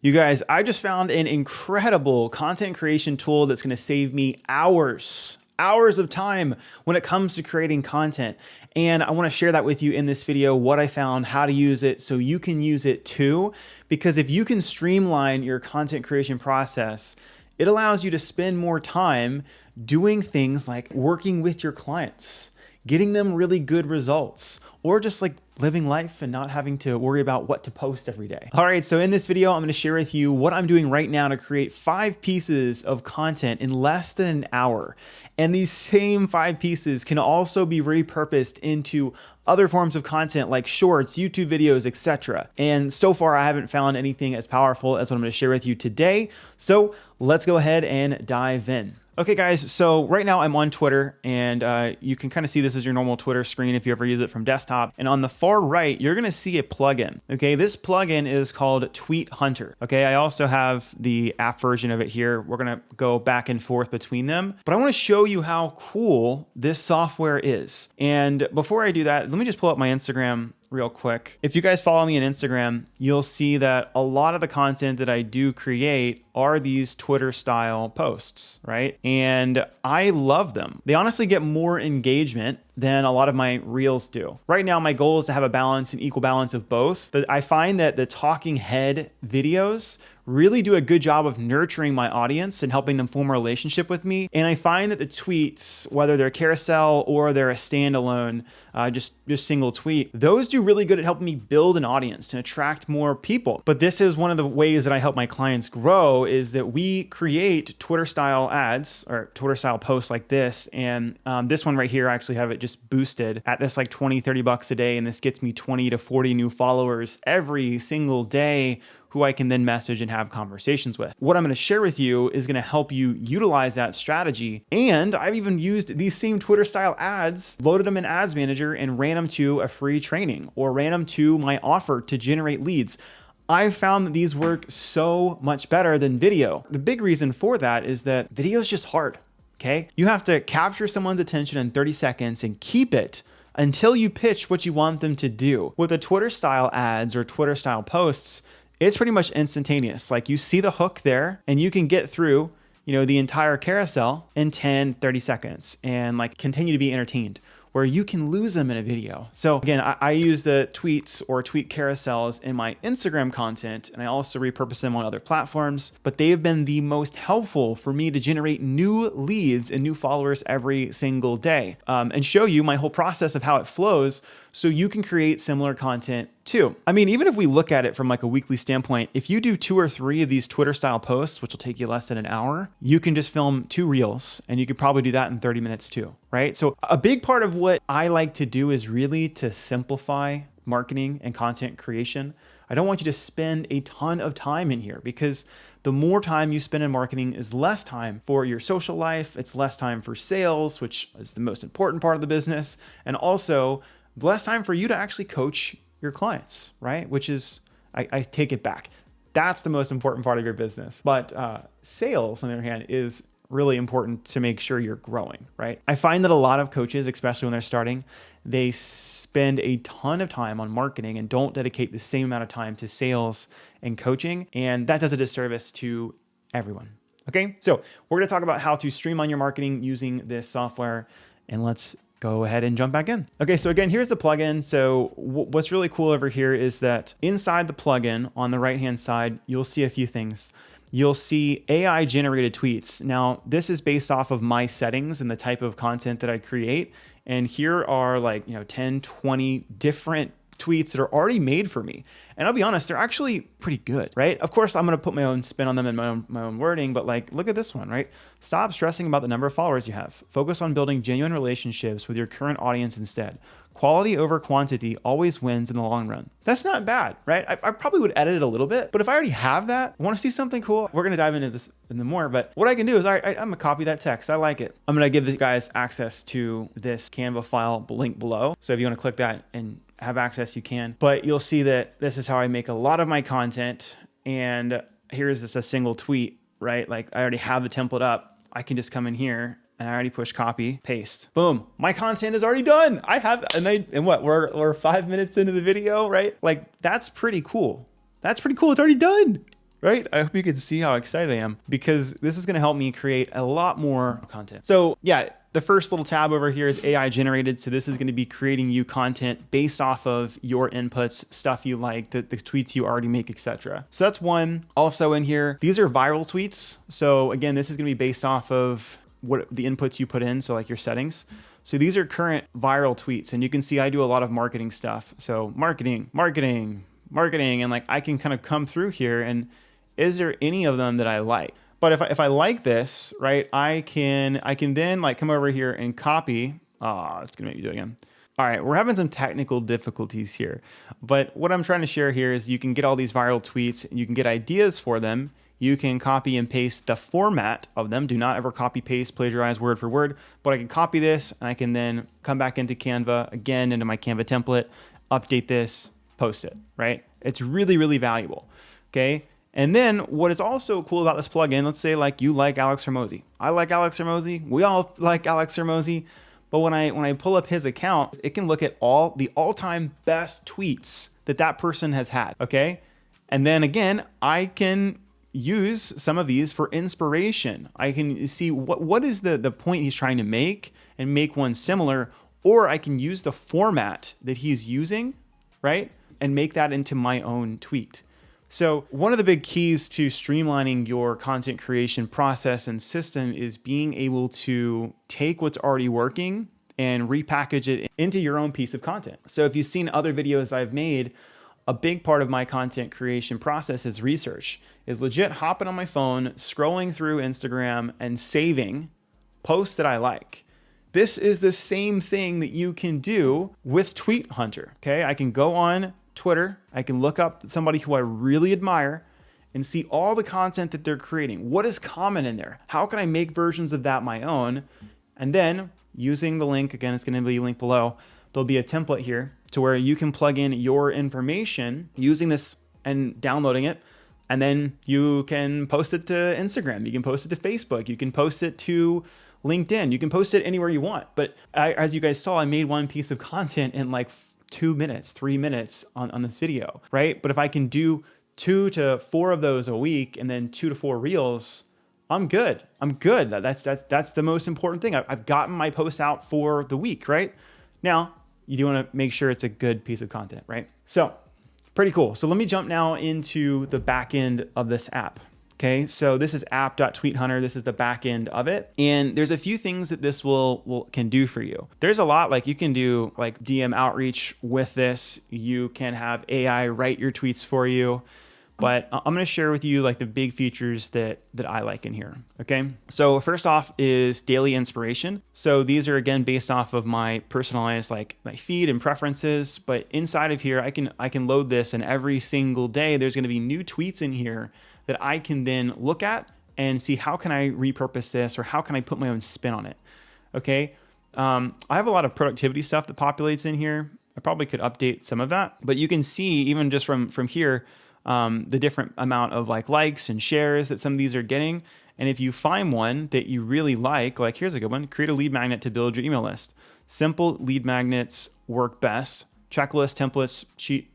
You guys, I just found an incredible content creation tool that's going to save me hours of time when it comes to creating content. And I want to share that with you in this video, what I found, how to use it so you can use it too. Because if you can streamline your content creation process, it allows you to spend more time doing things like working with your clients, getting them really good results, or just like living life and not having to worry about what to post every day. All right, so in this video, I'm gonna share with you what I'm doing right now to create 5 pieces of content in less than an hour. And these same 5 pieces can also be repurposed into other forms of content like shorts, YouTube videos, etc. And so far, I haven't found anything as powerful as what I'm gonna share with you today. So let's go ahead and dive in. Okay guys, so right now I'm on Twitter, and you can kind of see this as your normal Twitter screen if you ever use it from desktop. And on the far right, you're gonna see a plugin. Okay, this plugin is called Tweet Hunter. Okay, I also have the app version of it here. We're gonna go back and forth between them, but I wanna show you how cool this software is. And before I do that, let me just pull up my Instagram real quick. If you guys follow me on Instagram, you'll see that a lot of the content that I do create are these Twitter style posts, right? And I love them. They honestly get more engagement than a lot of my reels do. Right now, my goal is to have a balance, an equal balance of both. But I find that the talking head videos really do a good job of nurturing my audience and helping them form a relationship with me. And I find that the tweets, whether they're carousel or they're a standalone, just single tweet, those do really good at helping me build an audience and attract more people. But this is one of the ways that I help my clients grow, is that we create Twitter style ads or Twitter style posts like this. And this one right here, I actually have it just boosted at this like 20, 30 bucks a day. And this gets me 20 to 40 new followers every single day, who I can then message and have conversations with. What I'm gonna share with you is gonna help you utilize that strategy. And I've even used these same Twitter style ads, loaded them in Ads Manager and ran them to a free training or ran them to my offer to generate leads. I've found that these work so much better than video. The big reason for that is that video is just hard, okay? You have to capture someone's attention in 30 seconds and keep it until you pitch what you want them to do. With the Twitter style ads or Twitter style posts, it's pretty much instantaneous. Like, you see the hook there and you can get through, the entire carousel in 10, 30 seconds and like continue to be entertained, where you can lose them in a video. So again, I use the tweets or tweet carousels in my Instagram content, and I also repurpose them on other platforms, but they have been the most helpful for me to generate new leads and new followers every single day, and show you my whole process of how it flows so you can create similar content too. I mean, even if we look at it from like a weekly standpoint, if you do 2 or 3 of these Twitter style posts, which will take you less than an hour, you can just film 2 reels, and you could probably do that in 30 minutes too, right? So a big part of what I like to do is really to simplify marketing and content creation. I don't want you to spend a ton of time in here, because the more time you spend in marketing is less time for your social life. It's less time for sales, which is the most important part of the business. And also less time for you to actually coach your clients, right? Which is, I take it back. That's the most important part of your business. But sales, on the other hand, is really important to make sure you're growing, right? I find that a lot of coaches, especially when they're starting, they spend a ton of time on marketing and don't dedicate the same amount of time to sales and coaching. And that does a disservice to everyone. Okay, so we're gonna talk about how to streamline your marketing using this software, and let's go ahead and jump back in. Okay, so again, here's the plugin. So what's really cool over here is that inside the plugin on the right-hand side, you'll see a few things. You'll see AI generated tweets. Now, this is based off of my settings and the type of content that I create. And here are like, 10, 20 different tweets that are already made for me. And I'll be honest, they're actually pretty good, right? Of course, I'm gonna put my own spin on them and my own wording, but like, look at this one, right? Stop stressing about the number of followers you have. Focus on building genuine relationships with your current audience instead. Quality over quantity always wins in the long run. That's not bad, right? I probably would edit it a little bit, but if I already have that, I wanna see something cool, we're gonna dive into this in the more, but what I can do is I'm gonna copy that text. I like it. I'm gonna give you guys access to this Canva file link below. So if you wanna click that and have access, you can, but you'll see that this is how I make a lot of my content. And here's just a single tweet, right? Like, I already have the template up. I can just come in here and I already push copy, paste, boom. My content is already done. And what, we're 5 minutes into the video, right? Like, that's pretty cool. That's pretty cool. It's already done. right? I hope you can see how excited I am because this is going to help me create a lot more content. So yeah, the first little tab over here is AI generated. So this is going to be creating you content based off of your inputs, stuff you like, the tweets you already make, etc. So that's one. Also in here, these are viral tweets. So again, this is going to be based off of what the inputs you put in. So like your settings. So these are current viral tweets, and you can see I do a lot of marketing stuff. So marketing, and like I can kind of come through here and is there any of them that I like? But if I like this, right, I can then like come over here and copy. It's gonna make me do it again. All right, we're having some technical difficulties here, but what I'm trying to share here is you can get all these viral tweets and you can get ideas for them. You can copy and paste the format of them. Do not ever copy, paste, plagiarize word for word, but I can copy this and I can then come back into Canva again, into my Canva template, update this, post it, right? It's really, really valuable, okay? And then what is also cool about this plugin, let's say like you like Alex Hormozi. I like Alex Hormozi. We all like Alex Hormozi. But when I pull up his account, it can look at all the all-time best tweets that person has had, okay? And then again, I can use some of these for inspiration. I can see what is the point he's trying to make and make one similar, or I can use the format that he's using, right? And make that into my own tweet. So one of the big keys to streamlining your content creation process and system is being able to take what's already working and repackage it into your own piece of content. So if you've seen other videos I've made, a big part of my content creation process is research, is legit hopping on my phone, scrolling through Instagram and saving posts that I like. This is the same thing that you can do with Tweet Hunter, okay? I can go on Twitter, I can look up somebody who I really admire and see all the content that they're creating. What is common in there? How can I make versions of that my own? And then using the link, again, it's gonna be linked below, there'll be a template here to where you can plug in your information using this and downloading it. And then you can post it to Instagram, you can post it to Facebook, you can post it to LinkedIn, you can post it anywhere you want. But as you guys saw, I made one piece of content in like 2 minutes, 3 minutes on this video, right? But if I can do 2 to 4 of those a week and then 2 to 4 reels, I'm good. I'm good. That's the most important thing. I've gotten my posts out for the week, right? Now, you do want to make sure it's a good piece of content, right? So pretty cool. So let me jump now into the back end of this app. Okay, so this is app.tweethunter. This is the back end of it. And there's a few things that this can do for you. There's a lot, like you can do like DM outreach with this. You can have AI write your tweets for you. But I'm gonna share with you like the big features that I like in here, okay? So first off is daily inspiration. So these are again based off of my personalized like my feed and preferences, but inside of here, I can load this and every single day there's gonna be new tweets in here that I can then look at and see how can I repurpose this or how can I put my own spin on it, okay? I have a lot of productivity stuff that populates in here. I probably could update some of that, but you can see even just from here, the different amount of like likes and shares that some of these are getting. And if you find one that you really like here's a good one, create a lead magnet to build your email list. Simple lead magnets work best. Checklist, templates,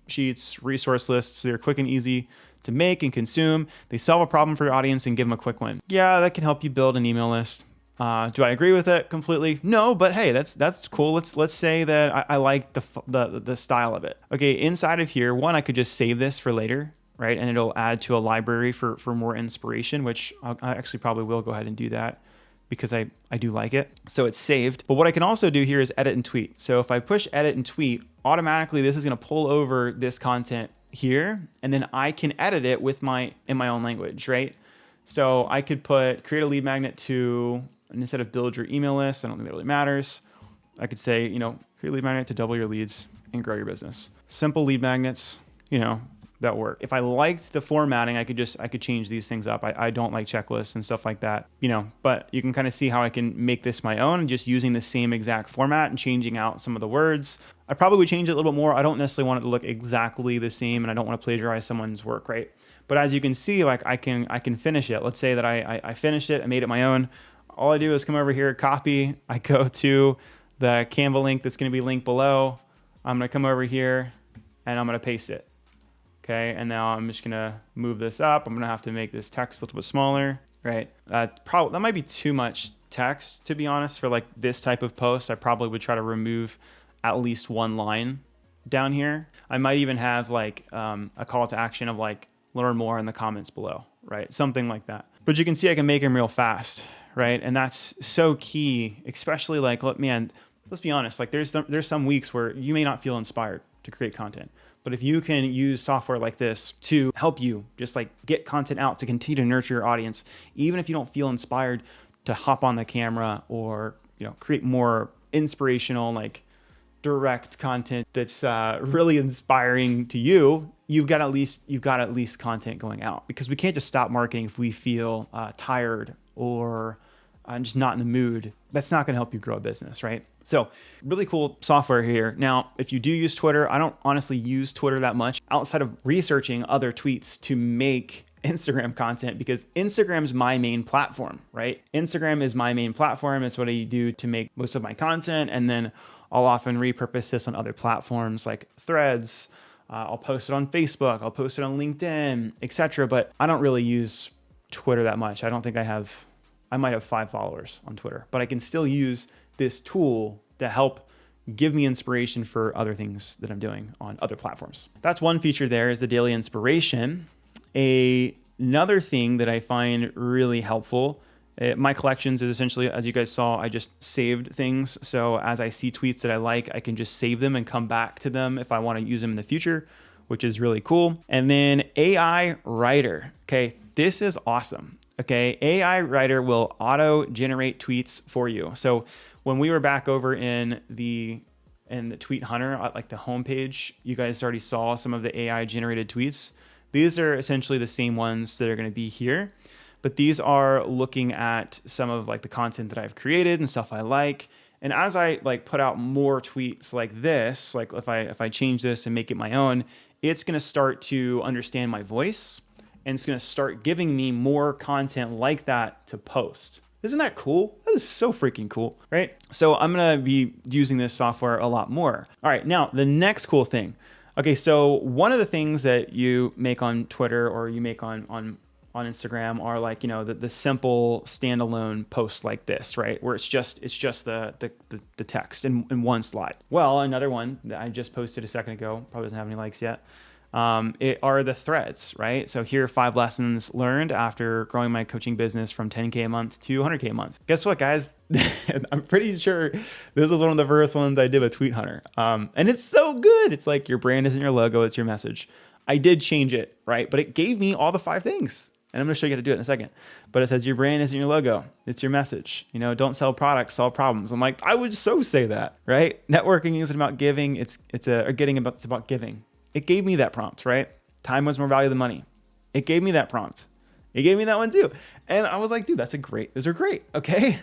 sheets, resource lists, they're quick and easy to make and consume. They solve a problem for your audience and give them a quick win. Yeah, that can help you build an email list. Do I agree with it completely? No, but hey, that's cool. Let's say that I like the style of it. Okay, inside of here, one, I could just save this for later, right? And it'll add to a library for more inspiration, which I actually probably will go ahead and do that because I do like it. So it's saved. But what I can also do here is edit and tweet. So if I push edit and tweet, automatically this is gonna pull over this content here, and then I can edit it in my own language, right? So I could create a lead magnet to, and instead of build your email list, I don't think that really matters. I could say, create a lead magnet to double your leads and grow your business. Simple lead magnets, that work. If I liked the formatting, I could change these things up. I don't like checklists and stuff like that, but you can kind of see how I can make this my own just using the same exact format and changing out some of the words. I probably would change it a little bit more. I don't necessarily want it to look exactly the same and I don't want to plagiarize someone's work, right? But as you can see, like I can finish it. Let's say that I finished it, I made it my own. All I do is come over here, copy, I go to the Canva link that's gonna be linked below. I'm gonna come over here and I'm gonna paste it. Okay, and now I'm just gonna move this up. I'm gonna have to make this text a little bit smaller, right? That might be too much text, to be honest, for like this type of post. I probably would try to remove at least one line down here. I might even have like a call to action of like, learn more in the comments below, right? Something like that. But you can see I can make them real fast, right? And that's so key, especially like, man, let's be honest, like there's some weeks where you may not feel inspired to create content. But if you can use software like this to help you just like get content out to continue to nurture your audience, even if you don't feel inspired to hop on the camera or, create more inspirational, like direct content that's really inspiring to you, you've got at least content going out, because we can't just stop marketing if we feel tired or just not in the mood. That's not going to help you grow a business, right? So really cool software here. Now, if you do use Twitter, I don't honestly use Twitter that much outside of researching other tweets to make Instagram content, because Instagram's my main platform, right? Instagram is my main platform. It's what I do to make most of my content. And then I'll often repurpose this on other platforms like Threads. I'll post it on Facebook. I'll post it on LinkedIn, etc. But I don't really use Twitter that much. I don't think I might have 5 followers on Twitter, but I can still use this tool to help give me inspiration for other things that I'm doing on other platforms. That's one feature there, is the daily inspiration. Another thing that I find really helpful, my collections is essentially, as you guys saw, I just saved things. So as I see tweets that I like, I can just save them and come back to them if I want to use them in the future, which is really cool. And then AI Writer. Okay, this is awesome. Okay, AI Writer will auto generate tweets for you. So when we were back over in the Tweet Hunter, like the homepage, you guys already saw some of the AI generated tweets. These are essentially the same ones that are going to be here, but these are looking at some of like the content that I've created and stuff I like. And as I like put out more tweets like this, like if I change this and make it my own, it's going to start to understand my voice, and it's going to start giving me more content like that to post. Isn't that cool? That is so freaking cool, right? So I'm going to be using this software a lot more. All right, now the next cool thing. Okay, so one of the things that you make on Twitter or you make on Instagram are like, the simple standalone posts like this, right? Where it's just the text in one slide. Well, another one that I just posted a second ago, probably doesn't have any likes yet, are the threads, right? So here are 5 lessons learned after growing my coaching business from 10K a month to 100K a month. Guess what, guys? I'm pretty sure this was one of the first ones I did with Tweet Hunter. And it's so good. It's like, your brand isn't your logo, it's your message. I did change it, right? But it gave me all the 5 things. And I'm going to show you how to do it in a second. But it says, your brand isn't your logo, it's your message. Don't sell products, solve problems. I'm like, I would so say that, right? Networking isn't about giving, it's about giving. It gave me that prompt, right? Time was more valuable than money. It gave me that prompt. It gave me that one too. And I was like, dude, those are great. Okay.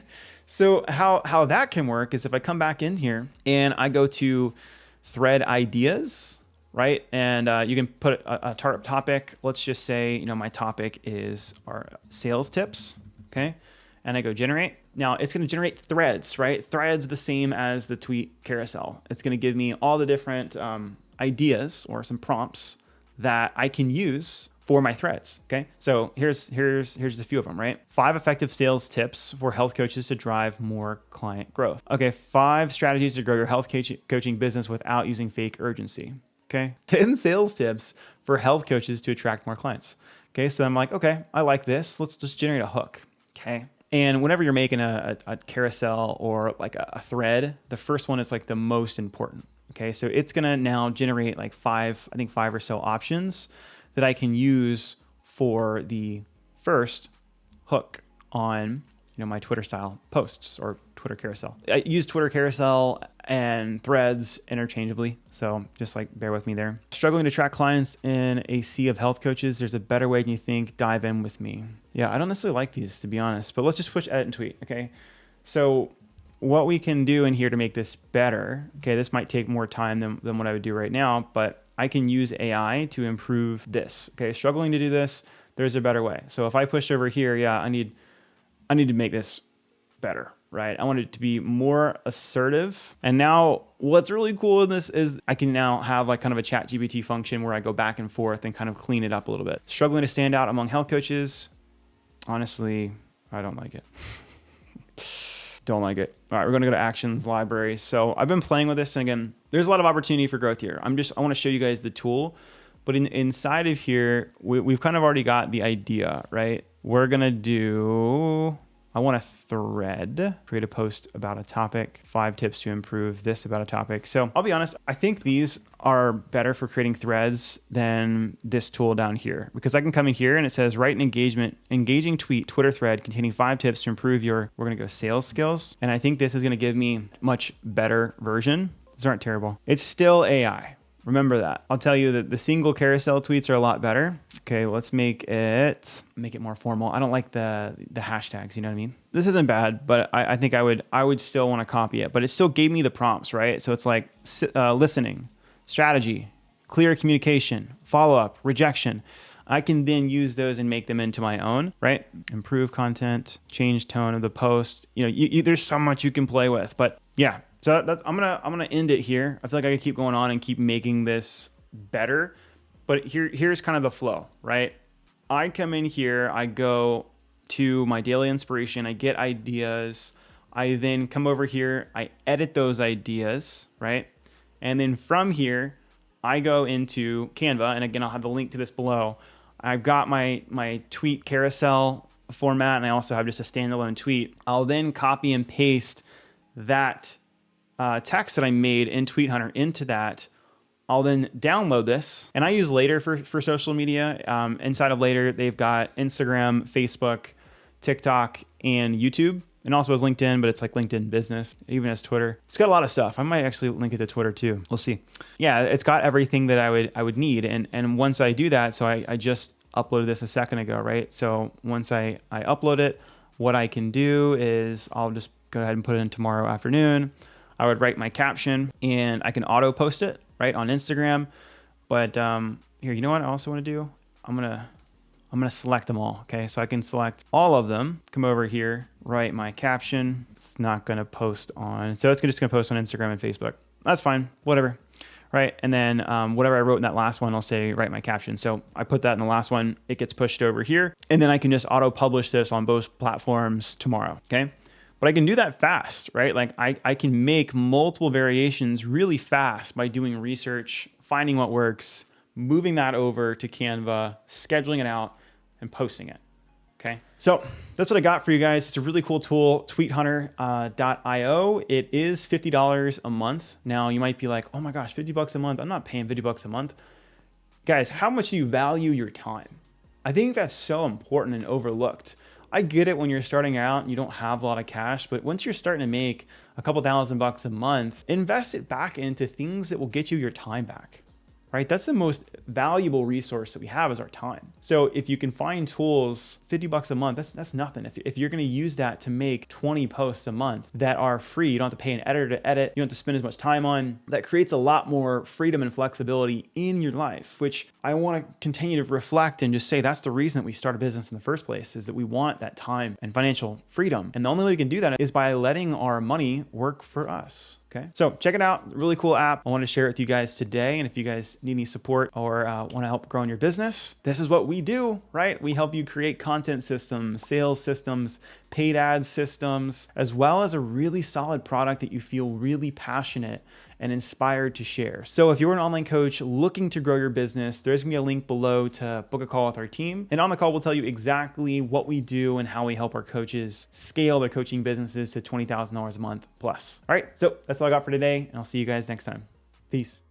So how that can work is if I come back in here and I go to thread ideas, right? And you can put a topic. Let's just say, my topic is our sales tips. Okay. And I go generate. Now it's going to generate threads, right? Threads the same as the tweet carousel. It's going to give me all the different ideas or some prompts that I can use for my threads. Okay. So here's a few of them, right? 5 effective sales tips for health coaches to drive more client growth. Okay. 5 strategies to grow your health coaching business without using fake urgency. Okay. 10 sales tips for health coaches to attract more clients. Okay. So I'm like, okay, I like this. Let's just generate a hook. Okay. And whenever you're making a carousel or like a thread, the first one is like the most important. Okay, so it's gonna now generate like 5 or so options that I can use for the first hook on my Twitter style posts or Twitter carousel. I use Twitter carousel and threads interchangeably, so just like bear with me there. Struggling to track clients in a sea of health coaches, there's a better way than you think. Dive in with me. Yeah, I don't necessarily like these, to be honest, but let's just push edit and tweet. Okay, so what we can do in here to make this better, okay, this might take more time than what I would do right now, but I can use AI to improve this. Okay, struggling to do this, there's a better way. So if I push over here, yeah, I need to make this better, right? I want it to be more assertive. And now what's really cool in this is I can now have like kind of a ChatGPT function where I go back and forth and kind of clean it up a little bit. Struggling to stand out among health coaches. Honestly, I don't like it. Don't like it. All right, we're going to go to actions library. So I've been playing with this, and again, there's a lot of opportunity for growth here. I want to show you guys the tool, but inside of here, we've kind of already got the idea, right? We're going to do, I want a thread, create a post about a topic, 5 tips to improve this about a topic. So I'll be honest, I think these are better for creating threads than this tool down here, because I can come in here and it says write an engaging tweet, Twitter thread containing 5 tips to improve your, we're going to go sales skills. And I think this is going to give me much better version. These aren't terrible. It's still AI. Remember that. I'll tell you that the single carousel tweets are a lot better. Okay, let's make it more formal. I don't like the hashtags, you know what I mean? This isn't bad, but I think I would still want to copy it, but it still gave me the prompts, right? So it's like listening, strategy, clear communication, follow-up, rejection. I can then use those and make them into my own, right? Improve content, change tone of the post. You know, there's so much you can play with, but yeah. So I'm gonna end it here. I feel like I could keep going on and keep making this better, but here's kind of the flow, right? I come in here, I go to my daily inspiration, I get ideas, I then come over here, I edit those ideas, right? And then from here, I go into Canva, and again, I'll have the link to this below. I've got my tweet carousel format, and I also have just a standalone tweet. I'll then copy and paste that text that I made in Tweet Hunter into that. I'll then download this, and I use Later for social media. Inside of Later, they've got Instagram, Facebook, TikTok, and YouTube, and also has LinkedIn, but it's like LinkedIn Business, it even has Twitter. It's got a lot of stuff. I might actually link it to Twitter too. We'll see. Yeah, it's got everything that I would need. And once I do that, so I just uploaded this a second ago, right? So once I upload it, what I can do is I'll just go ahead and put it in tomorrow afternoon. I would write my caption, and I can auto post it right on Instagram. But here, you know what I also want to do? I'm gonna select them all. Okay, so I can select all of them. Come over here, write my caption. It's not gonna post on, so it's just gonna post on Instagram and Facebook. That's fine, whatever. Right, and then whatever I wrote in that last one, I'll say write my caption. So I put that in the last one. It gets pushed over here, and then I can just auto publish this on both platforms tomorrow. Okay. But I can do that fast, right? Like I can make multiple variations really fast by doing research, finding what works, moving that over to Canva, scheduling it out, and posting it, okay? So that's what I got for you guys. It's a really cool tool, tweethunter.io. It is $50 a month. Now you might be like, oh my gosh, $50 a month. I'm not paying $50 a month. Guys, how much do you value your time? I think that's so important and overlooked. I get it when you're starting out and you don't have a lot of cash, but once you're starting to make a couple $1,000 a month, invest it back into things that will get you your time back, right? That's the most valuable resource that we have is our time. So if you can find tools, $50 a month, that's nothing. If you're gonna use that to make 20 posts a month that are free, you don't have to pay an editor to edit, you don't have to spend as much time on, that creates a lot more freedom and flexibility in your life, which I wanna continue to reflect and just say that's the reason that we start a business in the first place, is that we want that time and financial freedom. And the only way we can do that is by letting our money work for us. Okay, so check it out. Really cool app. I want to share it with you guys today. And if you guys need any support or want to help grow in your business, this is what we do, right? We help you create content systems, sales systems, paid ad systems, as well as a really solid product that you feel really passionate and inspired to share. So if you're an online coach looking to grow your business, there's gonna be a link below to book a call with our team. And on the call, we'll tell you exactly what we do and how we help our coaches scale their coaching businesses to $20,000 a month plus. All right, so that's all I got for today, and I'll see you guys next time. Peace.